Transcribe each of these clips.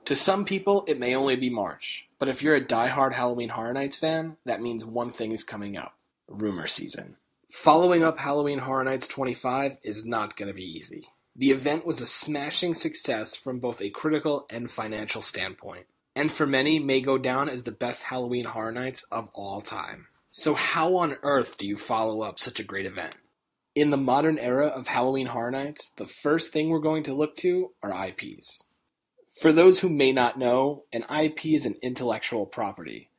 To some people, it may only be March, but if you're a die-hard Halloween Horror Nights fan, that means one thing is coming up: rumor season. Following up Halloween Horror Nights 25 is not going to be easy. The event was a smashing success from both a critical and financial standpoint, and for many may go down as the best Halloween Horror Nights of all time. So how on earth do you follow up such a great event? In the modern era of Halloween Horror Nights, the first thing we're going to look to are IPs. For those who may not know, an IP is an intellectual property.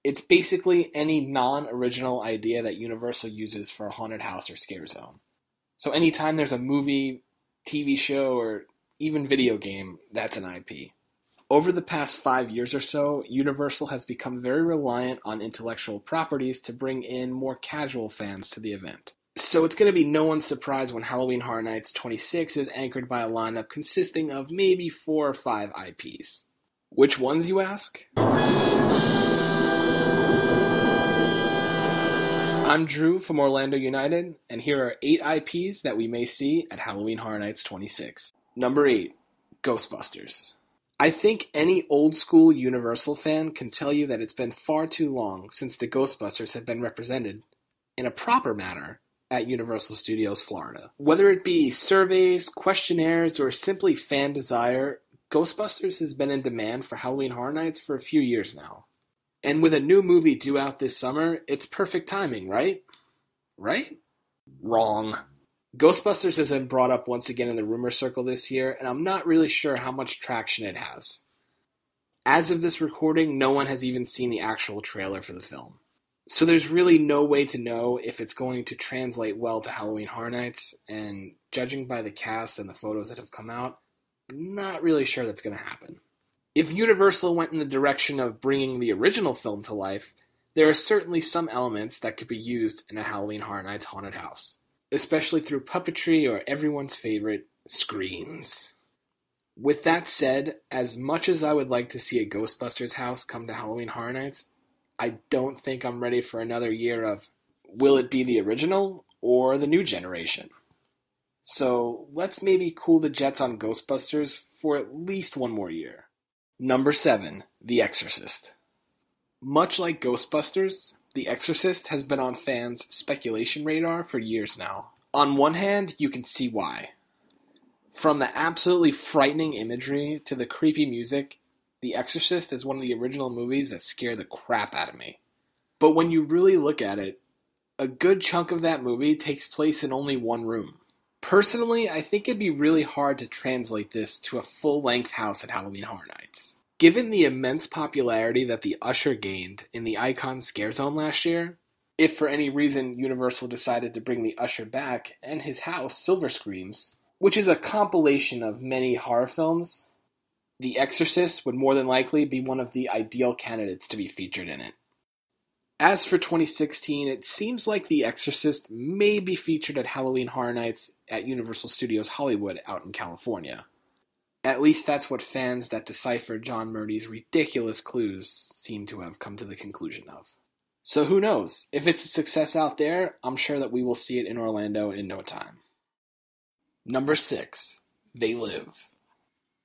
It's basically any non-original idea that Universal uses for a haunted house or scare zone. So anytime there's a movie, TV show, or even video game, that's an IP. Over the past 5 years or so, Universal has become very reliant on intellectual properties to bring in more casual fans to the event. So it's going to be no one's surprise when Halloween Horror Nights 26 is anchored by a lineup consisting of maybe 4 or 5 IPs. Which ones, you ask? I'm Drew from Orlando United, and here are 8 IPs that we may see at Halloween Horror Nights 26. Number 8, Ghostbusters. I think any old-school Universal fan can tell you that it's been far too long since the Ghostbusters have been represented, in a proper manner, at Universal Studios Florida. Whether it be surveys, questionnaires, or simply fan desire, Ghostbusters has been in demand for Halloween Horror Nights for a few years now. And with a new movie due out this summer, it's perfect timing, right? Right? Wrong. Ghostbusters has been brought up once again in the rumor circle this year, and I'm not really sure how much traction it has. As of this recording, no one has even seen the actual trailer for the film. So there's really no way to know if it's going to translate well to Halloween Horror Nights, and judging by the cast and the photos that have come out, I'm not really sure that's going to happen. If Universal went in the direction of bringing the original film to life, there are certainly some elements that could be used in a Halloween Horror Nights haunted house, especially through puppetry or everyone's favorite, screams. With that said, as much as I would like to see a Ghostbusters house come to Halloween Horror Nights, I don't think I'm ready for another year of, will it be the original or the new generation? So let's maybe cool the jets on Ghostbusters for at least one more year. Number 7, The Exorcist. Much like Ghostbusters, The Exorcist has been on fans' speculation radar for years now. On one hand, you can see why. From the absolutely frightening imagery to the creepy music, The Exorcist is one of the original movies that scare the crap out of me. But when you really look at it, a good chunk of that movie takes place in only one room. Personally, I think it'd be really hard to translate this to a full-length house at Halloween Horror Nights. Given the immense popularity that the Usher gained in the Icon Scare Zone last year, if for any reason Universal decided to bring the Usher back and his house, Silver Screams, which is a compilation of many horror films, The Exorcist would more than likely be one of the ideal candidates to be featured in it. As for 2016, it seems like The Exorcist may be featured at Halloween Horror Nights at Universal Studios Hollywood out in California. At least that's what fans that decipher John Murdy's ridiculous clues seem to have come to the conclusion of. So who knows? If it's a success out there, I'm sure that we will see it in Orlando in no time. Number 6, They Live.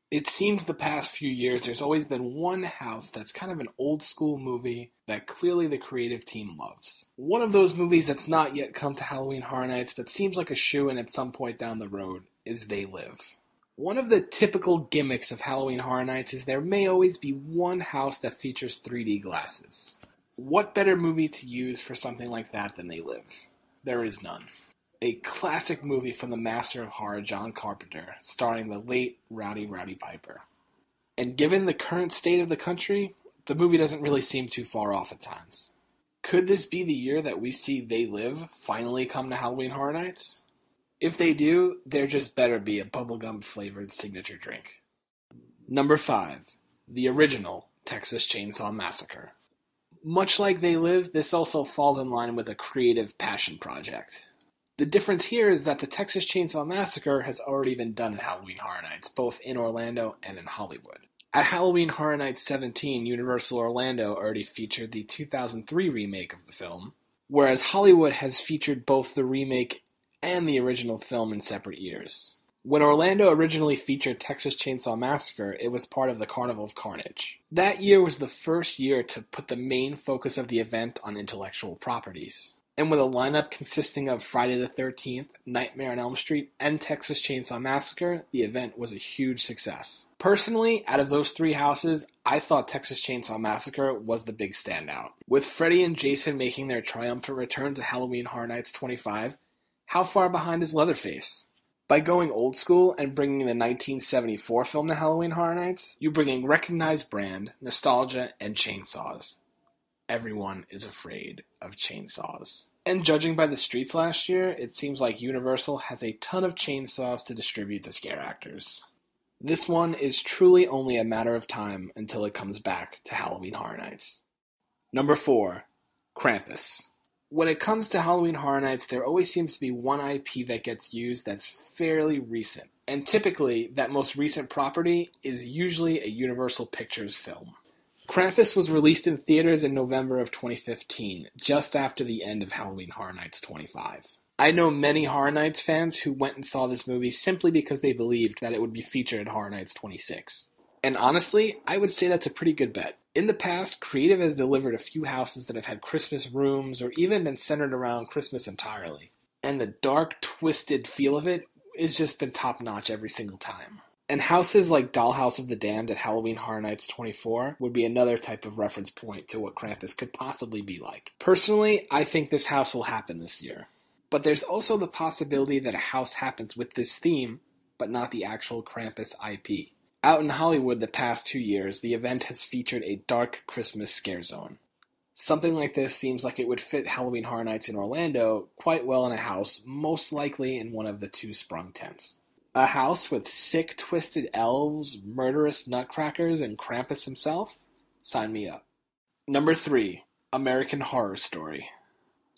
It seems the past few years there's always been one house that's kind of an old school movie that clearly the creative team loves. One of those movies that's not yet come to Halloween Horror Nights but seems like a shoo-in at some point down the road is They Live. One of the typical gimmicks of Halloween Horror Nights is there may always be one house that features 3D glasses. What better movie to use for something like that than They Live? There is none. A classic movie from the master of horror John Carpenter, starring the late Rowdy Piper. And given the current state of the country, the movie doesn't really seem too far off at times. Could this be the year that we see They Live finally come to Halloween Horror Nights? If they do, there just better be a bubblegum-flavored signature drink. Number 5, the original Texas Chainsaw Massacre. Much like They Live, this also falls in line with a creative passion project. The difference here is that the Texas Chainsaw Massacre has already been done at Halloween Horror Nights, both in Orlando and in Hollywood. At Halloween Horror Nights 17, Universal Orlando already featured the 2003 remake of the film, whereas Hollywood has featured both the remake and the original film in separate years. When Orlando originally featured Texas Chainsaw Massacre, it was part of the Carnival of Carnage. That year was the first year to put the main focus of the event on intellectual properties. And with a lineup consisting of Friday the 13th, Nightmare on Elm Street, and Texas Chainsaw Massacre, the event was a huge success. Personally, out of those three houses, I thought Texas Chainsaw Massacre was the big standout. With Freddy and Jason making their triumphant return to Halloween Horror Nights 25, how far behind is Leatherface? By going old school and bringing the 1974 film to Halloween Horror Nights, you bring a recognized brand, nostalgia, and chainsaws. Everyone is afraid of chainsaws. And judging by the streets last year, it seems like Universal has a ton of chainsaws to distribute to scare actors. This one is truly only a matter of time until it comes back to Halloween Horror Nights. Number 4, Krampus. When it comes to Halloween Horror Nights, there always seems to be one IP that gets used that's fairly recent. And typically, that most recent property is usually a Universal Pictures film. Krampus was released in theaters in November of 2015, just after the end of Halloween Horror Nights 25. I know many Horror Nights fans who went and saw this movie simply because they believed that it would be featured in Horror Nights 26. And honestly, I would say that's a pretty good bet. In the past, Creative has delivered a few houses that have had Christmas rooms or even been centered around Christmas entirely. And the dark, twisted feel of it has just been top-notch every single time. And houses like Dollhouse of the Damned at Halloween Horror Nights 24 would be another type of reference point to what Krampus could possibly be like. Personally, I think this house will happen this year. But there's also the possibility that a house happens with this theme, but not the actual Krampus IP. Out in Hollywood the past 2 years, the event has featured a dark Christmas scare zone. Something like this seems like it would fit Halloween Horror Nights in Orlando quite well in a house, most likely in one of the 2 sprung tents. A house with sick, twisted elves, murderous nutcrackers, and Krampus himself? Sign me up. Number 3, American Horror Story.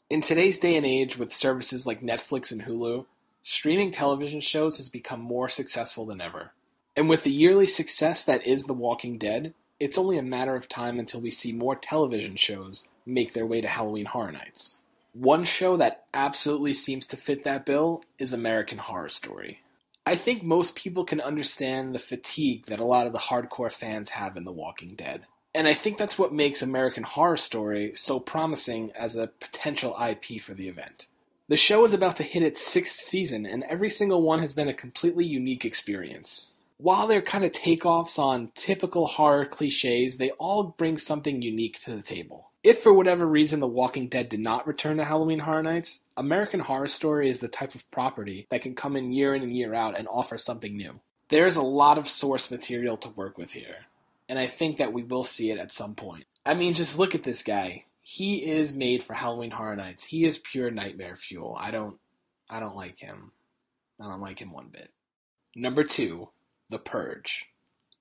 In today's day and age, with services like Netflix and Hulu, streaming television shows has become more successful than ever. And with the yearly success that is The Walking Dead, it's only a matter of time until we see more television shows make their way to Halloween Horror Nights. One show that absolutely seems to fit that bill is American Horror Story. I think most people can understand the fatigue that a lot of the hardcore fans have in The Walking Dead. And I think that's what makes American Horror Story so promising as a potential IP for the event. The show is about to hit its 6th season, and every single one has been a completely unique experience. While they're kind of takeoffs on typical horror cliches, they all bring something unique to the table. If for whatever reason The Walking Dead did not return to Halloween Horror Nights, American Horror Story is the type of property that can come in and year out and offer something new. There is a lot of source material to work with here, and I think that we will see it at some point. I mean, just look at this guy. He is made for Halloween Horror Nights. He is pure nightmare fuel. I don't like him. I don't like him one bit. Number 2, The Purge.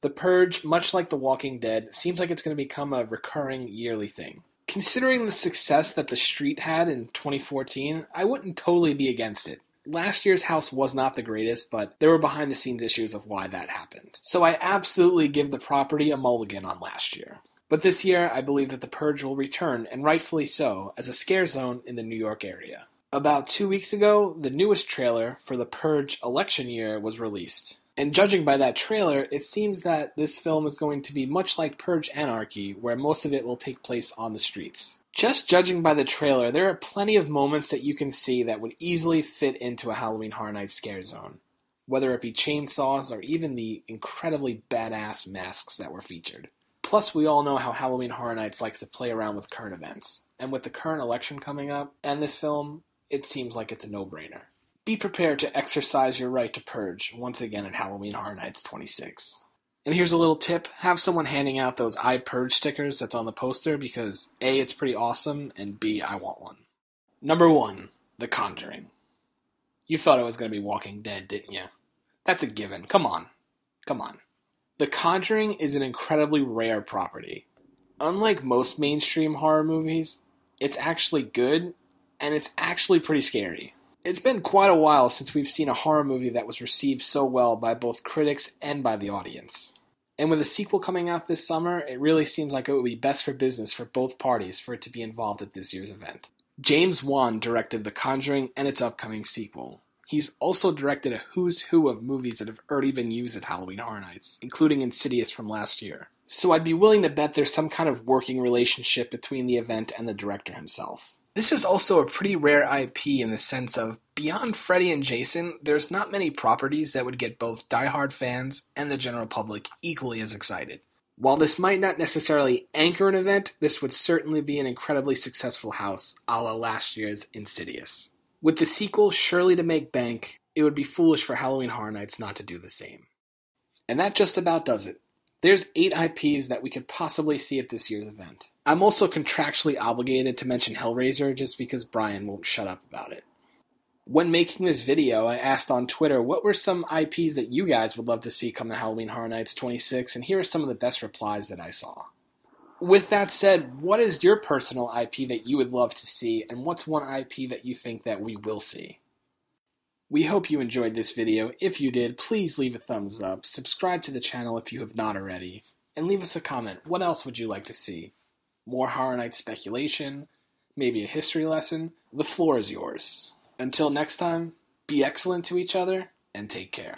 The Purge, much like The Walking Dead, seems like it's going to become a recurring yearly thing. Considering the success that The Street had in 2014, I wouldn't totally be against it. Last year's house was not the greatest, but there were behind-the-scenes issues of why that happened. So I absolutely give the property a mulligan on last year. But this year, I believe that The Purge will return, and rightfully so, as a scare zone in the New York area. About 2 weeks ago, the newest trailer for The Purge election year was released. And judging by that trailer, it seems that this film is going to be much like Purge Anarchy, where most of it will take place on the streets. Just judging by the trailer, there are plenty of moments that you can see that would easily fit into a Halloween Horror Nights scare zone, whether it be chainsaws or even the incredibly badass masks that were featured. Plus, we all know how Halloween Horror Nights likes to play around with current events, and with the current election coming up, and this film, it seems like it's a no-brainer. Be prepared to exercise your right to purge once again at Halloween Horror Nights 26. And here's a little tip. Have someone handing out those I Purge stickers that's on the poster because A, it's pretty awesome, and B, I want one. Number 1, The Conjuring. You thought it was going to be Walking Dead, didn't you? That's a given. Come on. The Conjuring is an incredibly rare property. Unlike most mainstream horror movies, it's actually good, and it's actually pretty scary. It's been quite a while since we've seen a horror movie that was received so well by both critics and by the audience. And with a sequel coming out this summer, it really seems like it would be best for business for both parties for it to be involved at this year's event. James Wan directed The Conjuring and its upcoming sequel. He's also directed a who's who of movies that have already been used at Halloween Horror Nights, including Insidious from last year. So I'd be willing to bet there's some kind of working relationship between the event and the director himself. This is also a pretty rare IP in the sense of, beyond Freddy and Jason, there's not many properties that would get both diehard fans and the general public equally as excited. While this might not necessarily anchor an event, this would certainly be an incredibly successful house, a la last year's Insidious. With the sequel surely to make bank, it would be foolish for Halloween Horror Nights not to do the same. And that just about does it. There's 8 IPs that we could possibly see at this year's event. I'm also contractually obligated to mention Hellraiser just because Brian won't shut up about it. When making this video, I asked on Twitter what were some IPs that you guys would love to see come to Halloween Horror Nights 26, and here are some of the best replies that I saw. With that said, what is your personal IP that you would love to see, and what's one IP that you think that we will see? We hope you enjoyed this video. If you did, please leave a thumbs up, subscribe to the channel if you have not already, and leave us a comment. What else would you like to see? More Horror Nights speculation? Maybe a history lesson? The floor is yours. Until next time, be excellent to each other, and take care.